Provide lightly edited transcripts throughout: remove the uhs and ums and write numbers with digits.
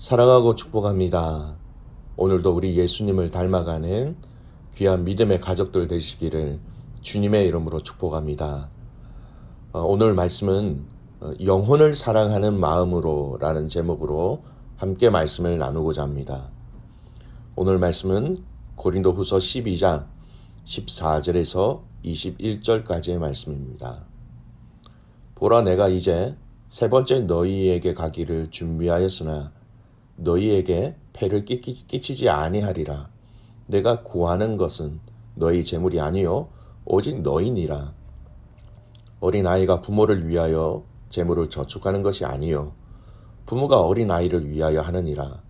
사랑하고 축복합니다. 오늘도 우리 예수님을 닮아가는 귀한 믿음의 가족들 되시기를 주님의 이름으로 축복합니다. 오늘 말씀은 영혼을 사랑하는 마음으로 라는 제목으로 함께 말씀을 나누고자 합니다. 오늘 말씀은 고린도후서 12장 14절에서 21절까지의 말씀입니다. 보라, 내가 이제 세 번째 너희에게 가기를 준비하였으나 너희에게 폐를 끼치지 아니하리라. 내가 구하는 것은 너희 재물이 아니요 오직 너희니라. 어린아이가 부모를 위하여 재물을 저축하는 것이 아니요 부모가 어린아이를 위하여 하느니라.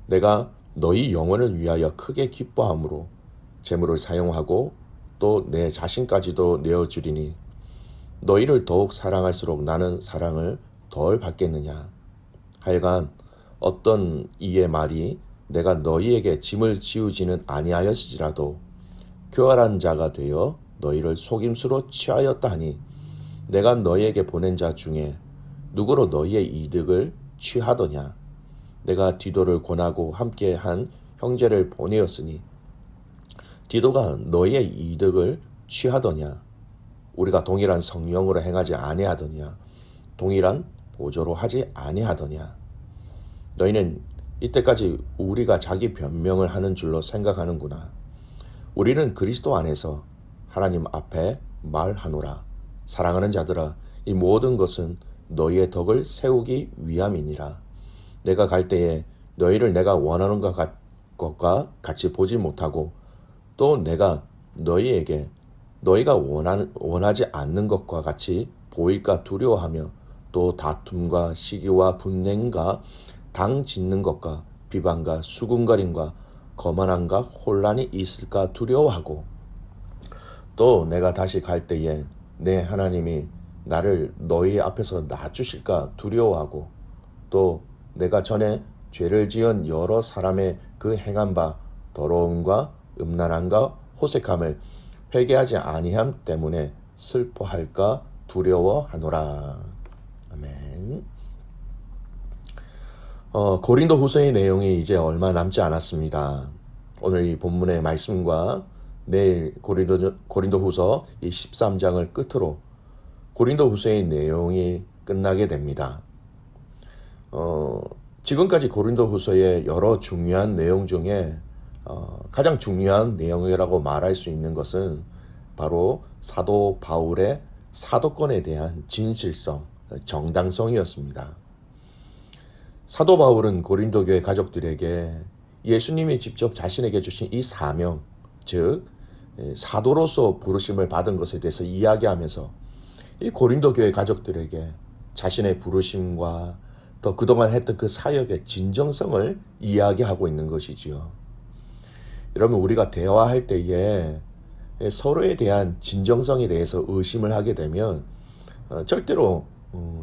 내가 너희 영혼을 위하여 크게 기뻐함으로 재물을 사용하고 또 내 자신까지도 내어주리니 너희를 더욱 사랑할수록 나는 사랑을 덜 받겠느냐. 하여간 어떤 이의 말이 내가 너희에게 짐을 지우지는 아니하였을지라도 교활한 자가 되어 너희를 속임수로 취하였다 하니 내가 너희에게 보낸 자 중에 누구로 너희의 이득을 취하더냐. 내가 디도를 권하고 함께한 형제를 보내었으니 디도가 너희의 이득을 취하더냐. 우리가 동일한 성령으로 행하지 아니하더냐. 동일한 보조로 하지 아니하더냐. 너희는 이때까지 우리가 자기 변명을 하는 줄로 생각하는구나. 우리는 그리스도 안에서 하나님 앞에 말하노라. 사랑하는 자들아, 이 모든 것은 너희의 덕을 세우기 위함이니라. 내가 갈 때에 너희를 내가 원하는 것과 같이 보지 못하고 또 내가 너희에게 너희가 원하지 않는 것과 같이 보일까 두려워하며 또 다툼과 시기와 분냉과 당 짓는 것과 비방과 수군거림과 거만함과 혼란이 있을까 두려워하고 또 내가 다시 갈 때에 내 하나님이 나를 너희 앞에서 낮추실까 두려워하고 또 내가 전에 죄를 지은 여러 사람의 그 행한 바 더러움과 음란함과 호색함을 회개하지 아니함 때문에 슬퍼할까 두려워하노라. 아멘. 고린도후서의 내용이 이제 얼마 남지 않았습니다. 오늘 이 본문의 말씀과 내일 고린도후서 이 13장을 끝으로 고린도후서의 내용이 끝나게 됩니다. 지금까지 고린도후서의 여러 중요한 내용 중에 가장 중요한 내용이라고 말할 수 있는 것은 바로 사도 바울의 사도권에 대한 진실성, 정당성이었습니다. 사도 바울은 고린도 교회 가족들에게 예수님이 직접 자신에게 주신 이 사명, 즉 사도로서 부르심을 받은 것에 대해서 이야기하면서 이 고린도 교회 가족들에게 자신의 부르심과 또 그동안 했던 그 사역의 진정성을 이야기하고 있는 것이지요. 여러분, 우리가 대화할 때에 서로에 대한 진정성에 대해서 의심을 하게 되면 절대로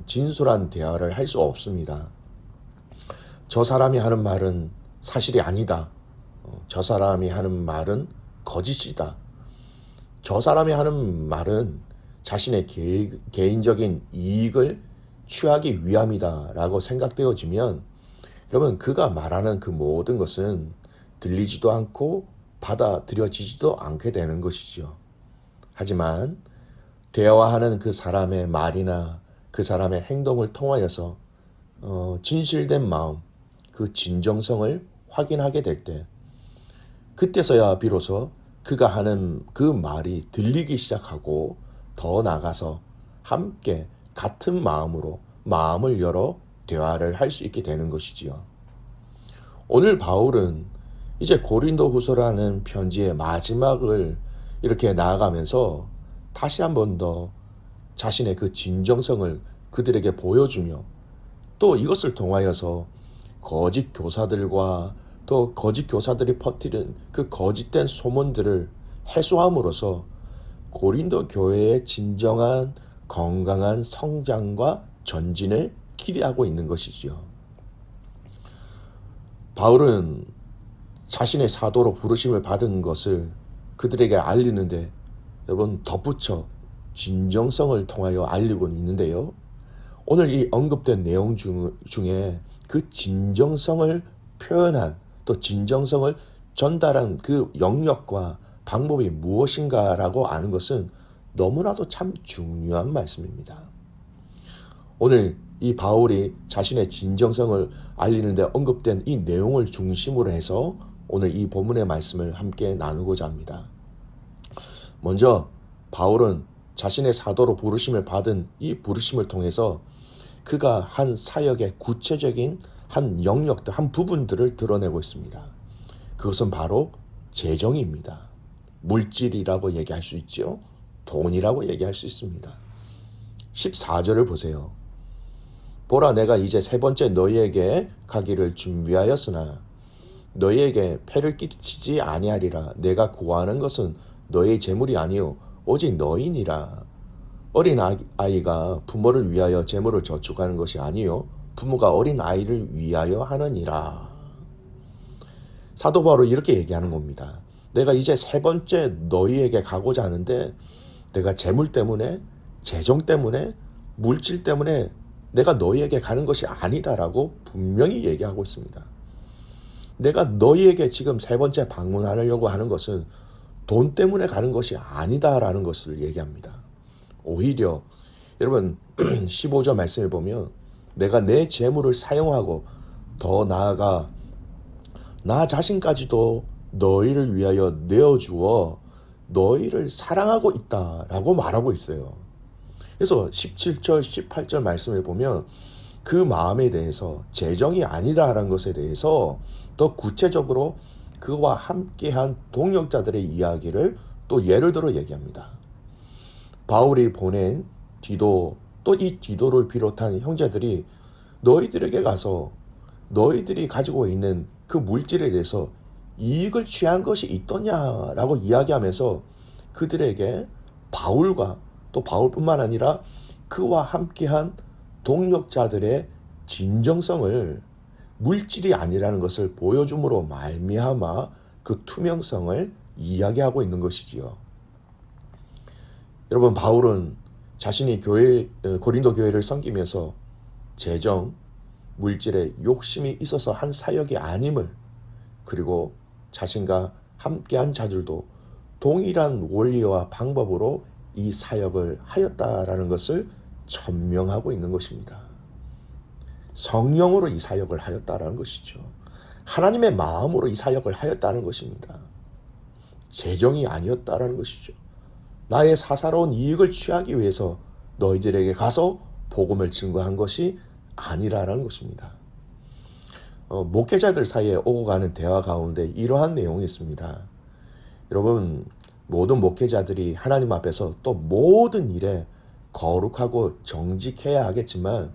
진솔한 대화를 할 수 없습니다. 저 사람이 하는 말은 사실이 아니다. 저 사람이 하는 말은 거짓이다. 저 사람이 하는 말은 자신의 개인적인 이익을 취하기 위함이다 라고 생각되어지면 여러분, 그가 말하는 그 모든 것은 들리지도 않고 받아들여지지도 않게 되는 것이죠. 하지만 대화하는 그 사람의 말이나 그 사람의 행동을 통하여서 진실된 마음, 그 진정성을 확인하게 될 때 그때서야 비로소 그가 하는 그 말이 들리기 시작하고 더 나아가서 함께 같은 마음으로 마음을 열어 대화를 할 수 있게 되는 것이지요. 오늘 바울은 이제 고린도후서라는 편지의 마지막을 이렇게 나아가면서 다시 한 번 더 자신의 그 진정성을 그들에게 보여주며 또 이것을 통하여서 거짓 교사들과 또 거짓 교사들이 퍼뜨린 그 거짓된 소문들을 해소함으로써 고린도 교회의 진정한 건강한 성장과 전진을 기대하고 있는 것이지요. 바울은 자신의 사도로 부르심을 받은 것을 그들에게 알리는데 여러분 덧붙여 진정성을 통하여 알리고 있는데요. 오늘 이 언급된 내용 중에 그 진정성을 표현한 또 진정성을 전달한 그 영역과 방법이 무엇인가라고 아는 것은 너무나도 참 중요한 말씀입니다. 오늘 이 바울이 자신의 진정성을 알리는데 언급된 이 내용을 중심으로 해서 오늘 이 본문의 말씀을 함께 나누고자 합니다. 먼저 바울은 자신의 사도로 부르심을 받은 이 부르심을 통해서 그가 한 사역의 구체적인 한 영역들, 한 부분들을 드러내고 있습니다. 그것은 바로 재정입니다. 물질이라고 얘기할 수 있죠. 돈이라고 얘기할 수 있습니다. 14절을 보세요. 보라, 내가 이제 세 번째 너희에게 가기를 준비하였으나 너희에게 폐를 끼치지 아니하리라. 내가 구하는 것은 너희의 재물이 아니요 오직 너희니라. 어린 아이가 부모를 위하여 재물을 저축하는 것이 아니요 부모가 어린 아이를 위하여 하느니라. 사도 바울은 이렇게 얘기하는 겁니다. 내가 이제 세 번째 너희에게 가고자 하는데 내가 재물 때문에, 재정 때문에, 물질 때문에 내가 너희에게 가는 것이 아니다라고 분명히 얘기하고 있습니다. 내가 너희에게 지금 세 번째 방문하려고 하는 것은 돈 때문에 가는 것이 아니다라는 것을 얘기합니다. 오히려 여러분 15절 말씀을 보면 내가 내 재물을 사용하고 더 나아가 나 자신까지도 너희를 위하여 내어주어 너희를 사랑하고 있다라고 말하고 있어요. 그래서 17절, 18절 말씀을 보면 그 마음에 대해서 재정이 아니다라는 것에 대해서 더 구체적으로 그와 함께한 동역자들의 이야기를 또 예를 들어 얘기합니다. 바울이 보낸 디도, 또 이 디도를 비롯한 형제들이 너희들에게 가서 너희들이 가지고 있는 그 물질에 대해서 이익을 취한 것이 있더냐라고 이야기하면서 그들에게 바울과 또 바울뿐만 아니라 그와 함께한 동역자들의 진정성을 물질이 아니라는 것을 보여줌으로 말미암아 그 투명성을 이야기하고 있는 것이지요. 여러분, 바울은 자신이 고린도 교회를 섬기면서 재정, 물질에 욕심이 있어서 한 사역이 아님을, 그리고 자신과 함께한 자들도 동일한 원리와 방법으로 이 사역을 하였다라는 것을 천명하고 있는 것입니다. 성령으로 이 사역을 하였다라는 것이죠. 하나님의 마음으로 이 사역을 하였다는 것입니다. 재정이 아니었다라는 것이죠. 나의 사사로운 이익을 취하기 위해서 너희들에게 가서 복음을 증거한 것이 아니라는 것입니다. 목회자들 사이에 오고 가는 대화 가운데 이러한 내용이 있습니다. 여러분, 모든 목회자들이 하나님 앞에서 또 모든 일에 거룩하고 정직해야 하겠지만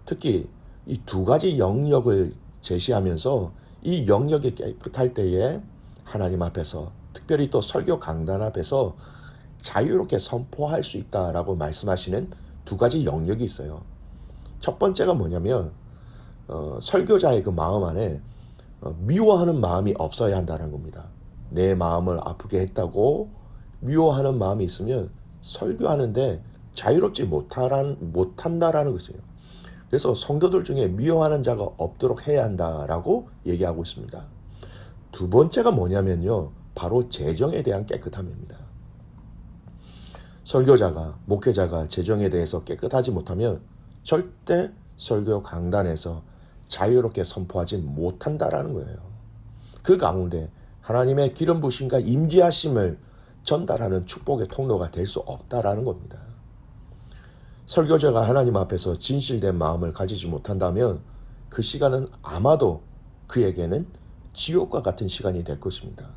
특히 이 두 가지 영역을 제시하면서 이 영역이 깨끗할 때에 하나님 앞에서, 특별히 또 설교 강단 앞에서 자유롭게 선포할 수 있다라고 말씀하시는 두 가지 영역이 있어요. 첫 번째가 뭐냐면 설교자의 그 마음 안에 미워하는 마음이 없어야 한다는 겁니다. 내 마음을 아프게 했다고 미워하는 마음이 있으면 설교하는데 자유롭지 못한다라는 것이에요. 그래서 성도들 중에 미워하는 자가 없도록 해야 한다라고 얘기하고 있습니다. 두 번째가 뭐냐면요, 바로 재정에 대한 깨끗함입니다. 설교자가, 목회자가 재정에 대해서 깨끗하지 못하면 절대 설교 강단에서 자유롭게 선포하지 못한다라는 거예요. 그 가운데 하나님의 기름 부심과 임재하심을 전달하는 축복의 통로가 될 수 없다라는 겁니다. 설교자가 하나님 앞에서 진실된 마음을 가지지 못한다면 그 시간은 아마도 그에게는 지옥과 같은 시간이 될 것입니다.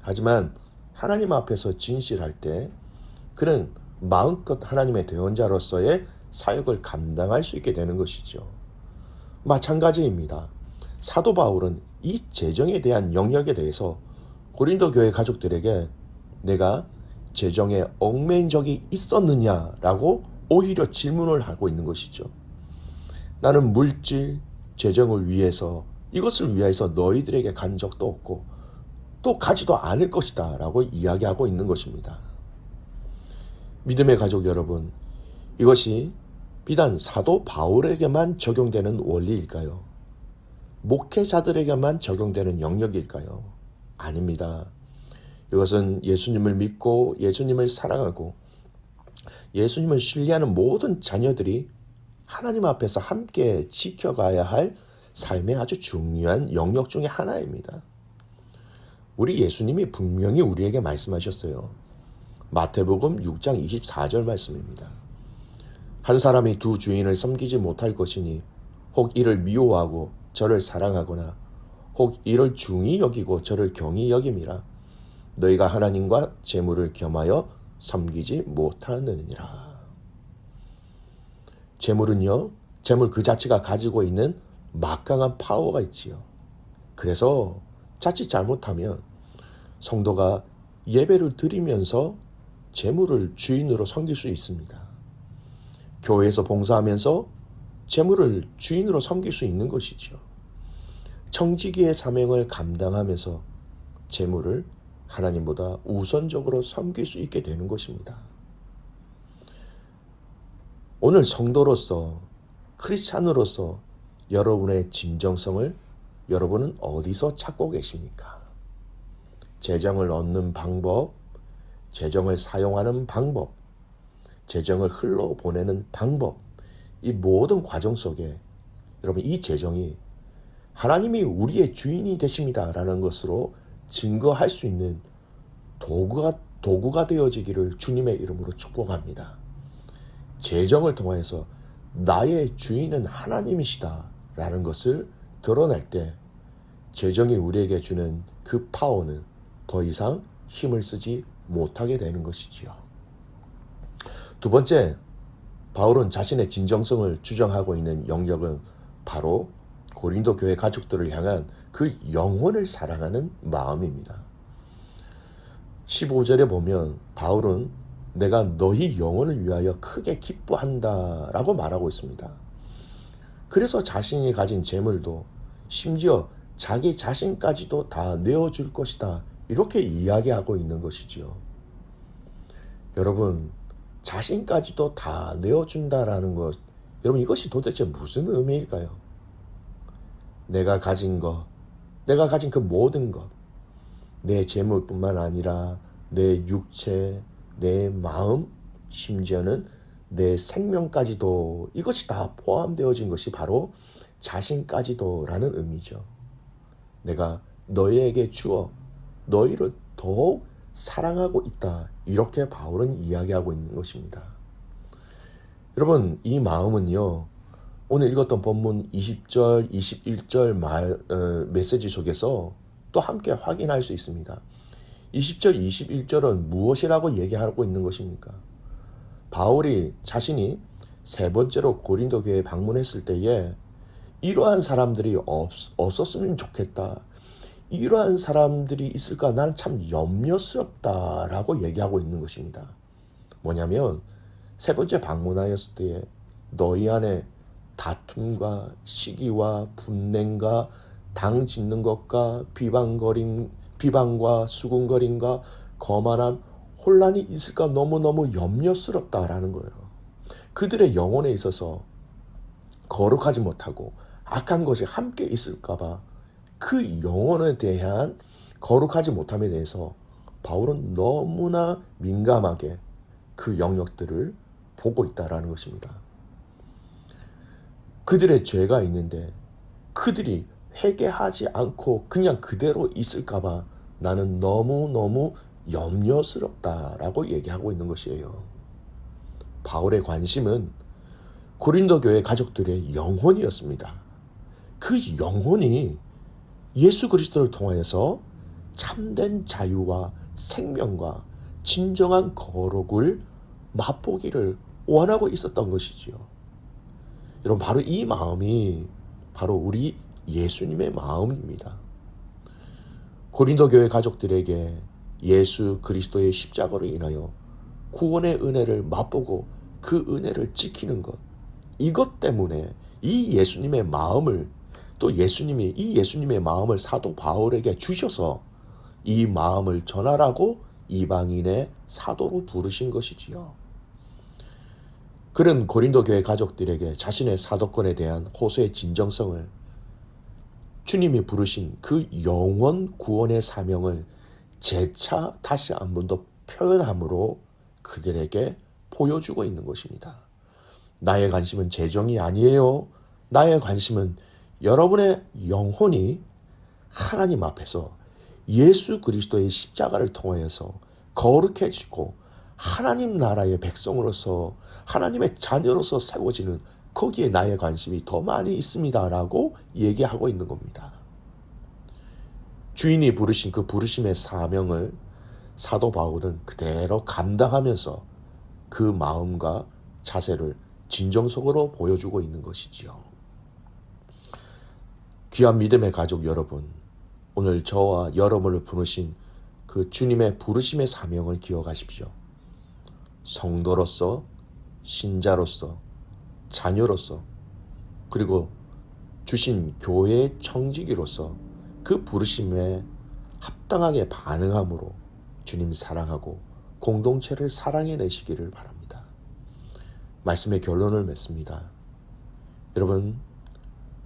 하지만 하나님 앞에서 진실할 때 그는 마음껏 하나님의 대언자로서의 사역을 감당할 수 있게 되는 것이죠. 마찬가지입니다. 사도 바울은 이 재정에 대한 영역에 대해서 고린도 교회 가족들에게 내가 재정에 얽매인 적이 있었느냐라고 오히려 질문을 하고 있는 것이죠. 나는 물질, 재정을 위해서, 이것을 위해서 너희들에게 간 적도 없고 또 가지도 않을 것이다 라고 이야기하고 있는 것입니다. 믿음의 가족 여러분, 이것이 비단 사도 바울에게만 적용되는 원리일까요? 목회자들에게만 적용되는 영역일까요? 아닙니다. 이것은 예수님을 믿고 예수님을 사랑하고 예수님을 신뢰하는 모든 자녀들이 하나님 앞에서 함께 지켜가야 할 삶의 아주 중요한 영역 중에 하나입니다. 우리 예수님이 분명히 우리에게 말씀하셨어요. 마태복음 6장 24절 말씀입니다. 한 사람이 두 주인을 섬기지 못할 것이니 혹 이를 미워하고 저를 사랑하거나 혹 이를 중히 여기고 저를 경히 여김이라. 너희가 하나님과 재물을 겸하여 섬기지 못하느니라. 재물은요, 재물 그 자체가 가지고 있는 막강한 파워가 있지요. 그래서 자칫 잘못하면 성도가 예배를 드리면서 재물을 주인으로 섬길 수 있습니다. 교회에서 봉사하면서 재물을 주인으로 섬길 수 있는 것이죠. 청지기의 사명을 감당하면서 재물을 하나님보다 우선적으로 섬길 수 있게 되는 것입니다. 오늘 성도로서, 크리스찬으로서 여러분의 진정성을 여러분은 어디서 찾고 계십니까? 재정을 얻는 방법, 재정을 사용하는 방법, 재정을 흘러보내는 방법, 이 모든 과정 속에 여러분 이 재정이 하나님이 우리의 주인이 되십니다라는 것으로 증거할 수 있는 도구가 되어지기를 주님의 이름으로 축복합니다. 재정을 통해서 나의 주인은 하나님이시다라는 것을 드러낼 때 재정이 우리에게 주는 그 파워는 더 이상 힘을 쓰지 못하게 되는 것이지요. 두 번째, 바울은 자신의 진정성을 주장하고 있는 영역은 바로 고린도 교회 가족들을 향한 그 영혼을 사랑하는 마음입니다. 15절에 보면 바울은 내가 너희 영혼을 위하여 크게 기뻐한다 라고 말하고 있습니다. 그래서 자신이 가진 재물도 심지어 자기 자신까지도 다 내어줄 것이다 이렇게 이야기하고 있는 것이지요. 여러분, 자신까지도 다 내어준다라는 것, 여러분 이것이 도대체 무슨 의미일까요? 내가 가진 것, 내가 가진 그 모든 것, 내 재물뿐만 아니라 내 육체, 내 마음, 심지어는 내 생명까지도 이것이 다 포함되어진 것이 바로 자신까지도라는 의미죠. 내가 너희에게 주어 너희를 더욱 사랑하고 있다. 이렇게 바울은 이야기하고 있는 것입니다. 여러분, 이 마음은요, 오늘 읽었던 본문 20절, 21절 메시지 속에서 또 함께 확인할 수 있습니다. 20절, 21절은 무엇이라고 얘기하고 있는 것입니까? 바울이 자신이 세 번째로 고린도 교회에 방문했을 때에 이러한 사람들이 없었으면 좋겠다. 이러한 사람들이 있을까 나는 참 염려스럽다라고 얘기하고 있는 것입니다. 뭐냐면 세 번째 방문하였을 때에 너희 안에 다툼과 시기와 분냉과 당 짓는 것과 비방과 수군거림과 거만한 혼란이 있을까 너무너무 염려스럽다라는 거예요. 그들의 영혼에 있어서 거룩하지 못하고 악한 것이 함께 있을까 봐 그 영혼에 대한 거룩하지 못함에 대해서 바울은 너무나 민감하게 그 영역들을 보고 있다라는 것입니다. 그들의 죄가 있는데 그들이 회개하지 않고 그냥 그대로 있을까 봐 나는 너무너무 염려스럽다라고 얘기하고 있는 것이에요. 바울의 관심은 고린도 교회 가족들의 영혼이었습니다. 그 영혼이 예수 그리스도를 통하여서 참된 자유와 생명과 진정한 거룩을 맛보기를 원하고 있었던 것이지요. 여러분, 바로 이 마음이 바로 우리 예수님의 마음입니다. 고린도 교회 가족들에게 예수 그리스도의 십자가로 인하여 구원의 은혜를 맛보고 그 은혜를 지키는 것, 이것 때문에 이 예수님의 마음을 또 이 예수님의 마음을 사도 바울에게 주셔서 이 마음을 전하라고 이방인의 사도로 부르신 것이지요. 그는 고린도 교회 가족들에게 자신의 사도권에 대한 호소의 진정성을 주님이 부르신 그 영원 구원의 사명을 재차 다시 한 번 더 표현함으로 그들에게 보여주고 있는 것입니다. 나의 관심은 재정이 아니에요. 나의 관심은 여러분의 영혼이 하나님 앞에서 예수 그리스도의 십자가를 통하여서 거룩해지고 하나님 나라의 백성으로서 하나님의 자녀로서 세워지는 거기에 나의 관심이 더 많이 있습니다라고 얘기하고 있는 겁니다. 주인이 부르신 그 부르심의 사명을 사도 바울은 그대로 감당하면서 그 마음과 자세를 진정성으로 보여주고 있는 것이지요. 귀한 믿음의 가족 여러분, 오늘 저와 여러분을 부르신 그 주님의 부르심의 사명을 기억하십시오. 성도로서, 신자로서, 자녀로서, 그리고 주신 교회의 청지기로서 그 부르심에 합당하게 반응함으로 주님 사랑하고 공동체를 사랑해내시기를 바랍니다. 말씀의 결론을 맺습니다. 여러분,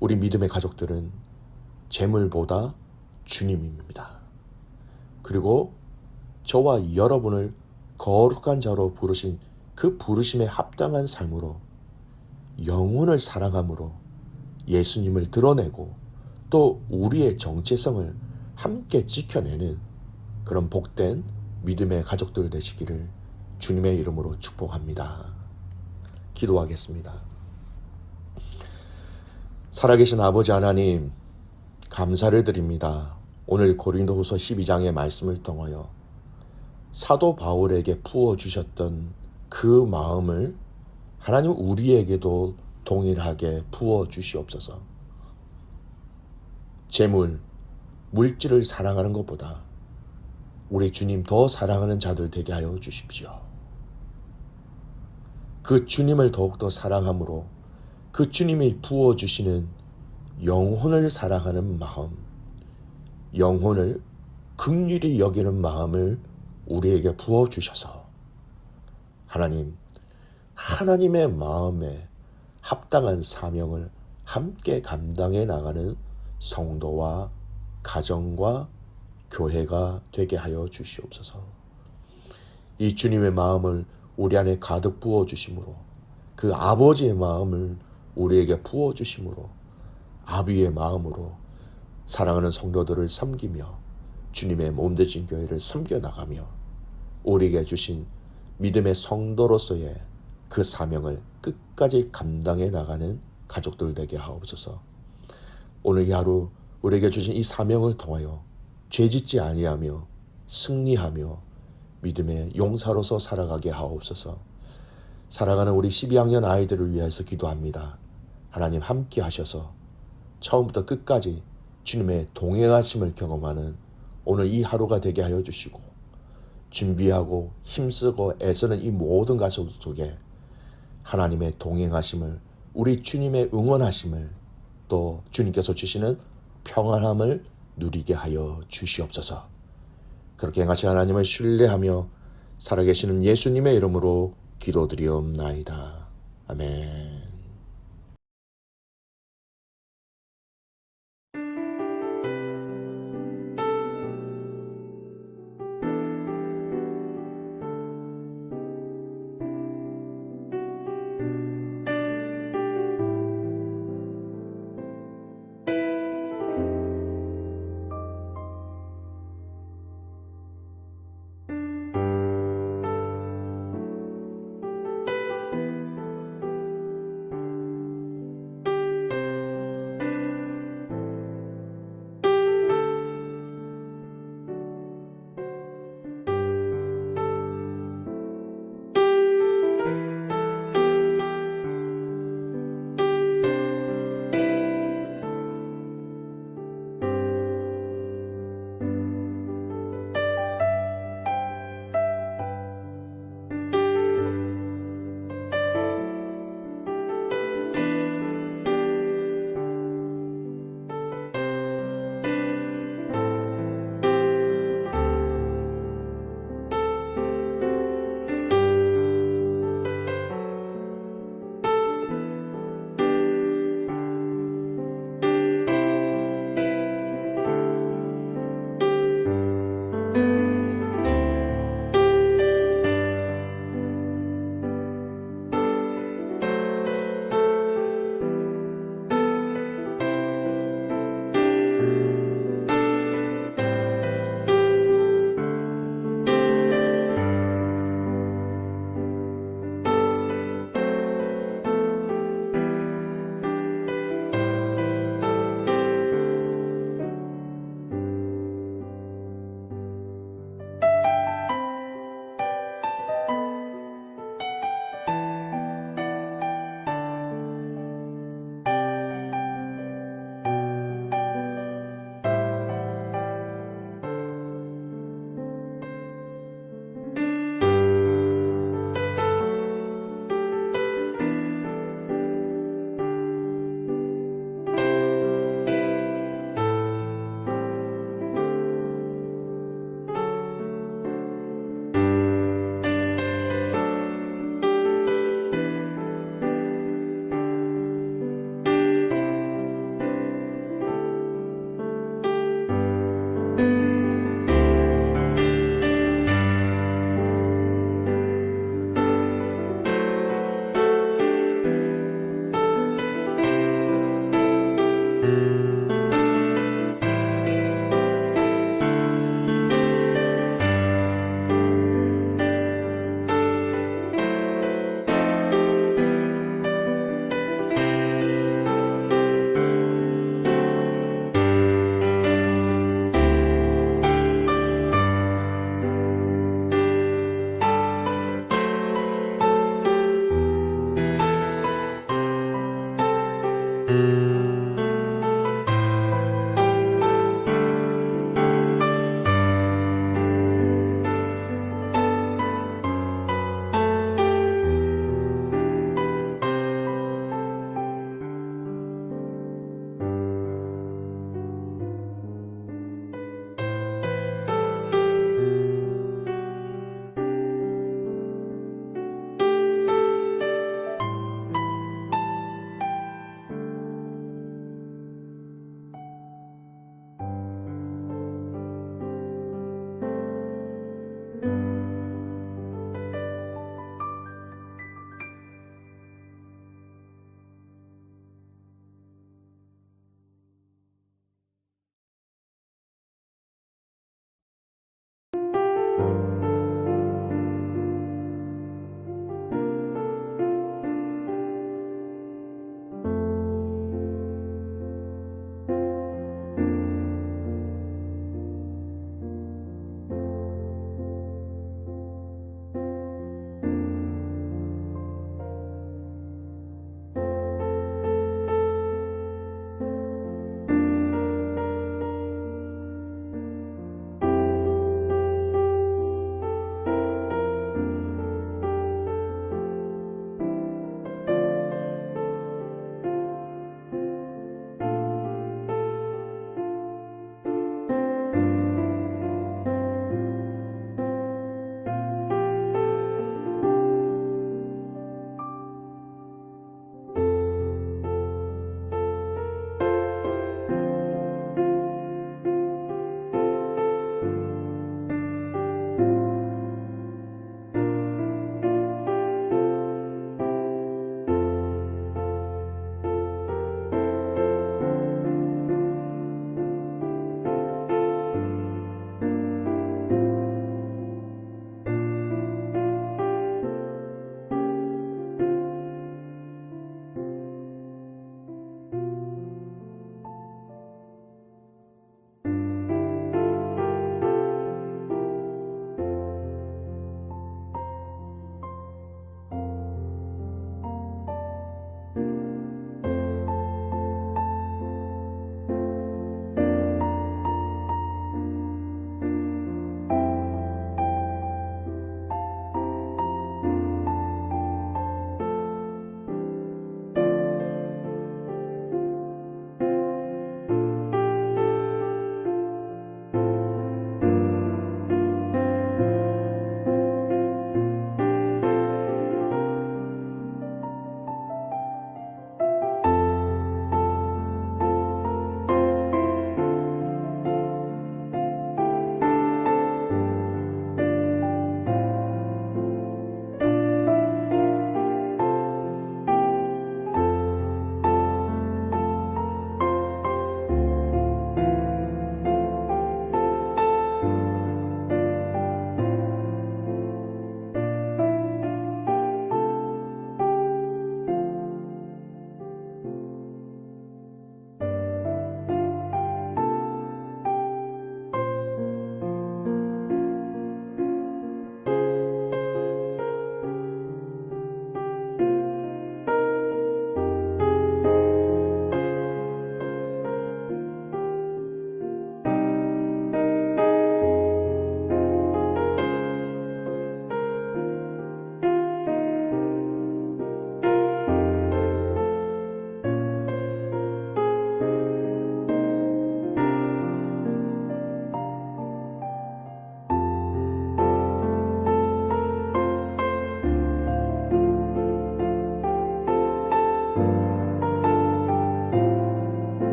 우리 믿음의 가족들은 재물보다 주님입니다. 그리고 저와 여러분을 거룩한 자로 부르신 그 부르심에 합당한 삶으로 영혼을 사랑함으로 예수님을 드러내고 또 우리의 정체성을 함께 지켜내는 그런 복된 믿음의 가족들 되시기를 주님의 이름으로 축복합니다. 기도하겠습니다. 살아계신 아버지 하나님, 감사를 드립니다. 오늘 고린도후서 12장의 말씀을 통하여 사도 바울에게 부어주셨던 그 마음을 하나님 우리에게도 동일하게 부어주시옵소서. 재물, 물질을 사랑하는 것보다 우리 주님 더 사랑하는 자들 되게 하여 주십시오. 그 주님을 더욱더 사랑함으로 그 주님이 부어주시는 영혼을 사랑하는 마음, 영혼을 긍휼히 여기는 마음을 우리에게 부어주셔서 하나님, 하나님의 마음에 합당한 사명을 함께 감당해 나가는 성도와 가정과 교회가 되게 하여 주시옵소서. 이 주님의 마음을 우리 안에 가득 부어주심으로 그 아버지의 마음을 우리에게 부어주심으로 아비의 마음으로 사랑하는 성도들을 섬기며 주님의 몸되신 교회를 섬겨나가며 우리에게 주신 믿음의 성도로서의 그 사명을 끝까지 감당해 나가는 가족들 되게 하옵소서. 오늘 이 하루 우리에게 주신 이 사명을 통하여 죄짓지 아니하며 승리하며 믿음의 용사로서 살아가게 하옵소서. 살아가는 우리 12학년 아이들을 위해서 기도합니다. 하나님 함께 하셔서 처음부터 끝까지 주님의 동행하심을 경험하는 오늘 이 하루가 되게 하여 주시고 준비하고 힘쓰고 애쓰는 이 모든 가족 속에 하나님의 동행하심을 우리 주님의 응원하심을 또 주님께서 주시는 평안함을 누리게 하여 주시옵소서. 그렇게 행하신 하나님을 신뢰하며 살아계시는 예수님의 이름으로 기도드리옵나이다. 아멘.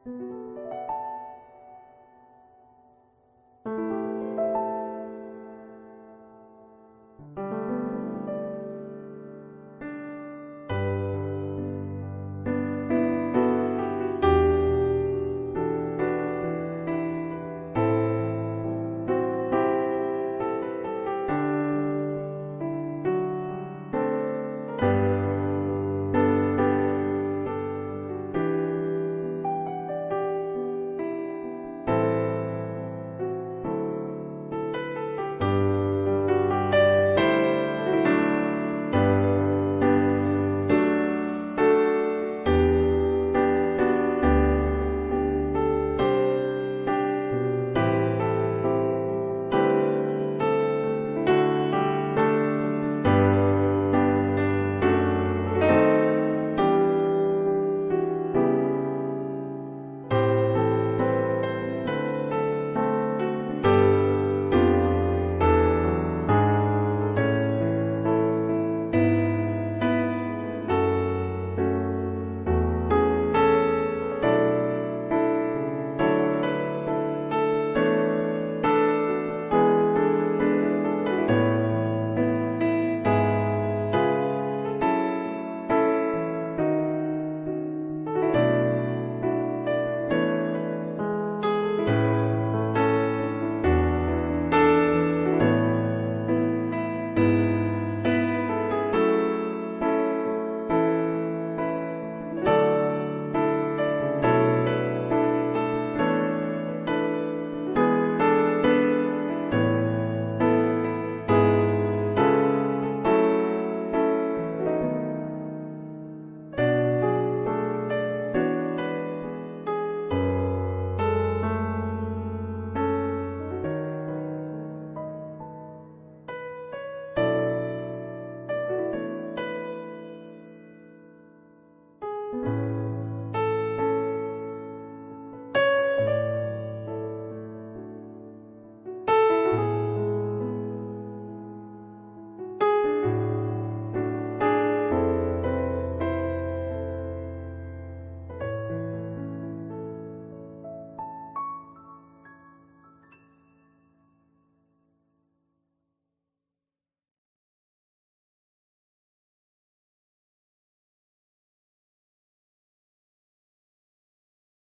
음.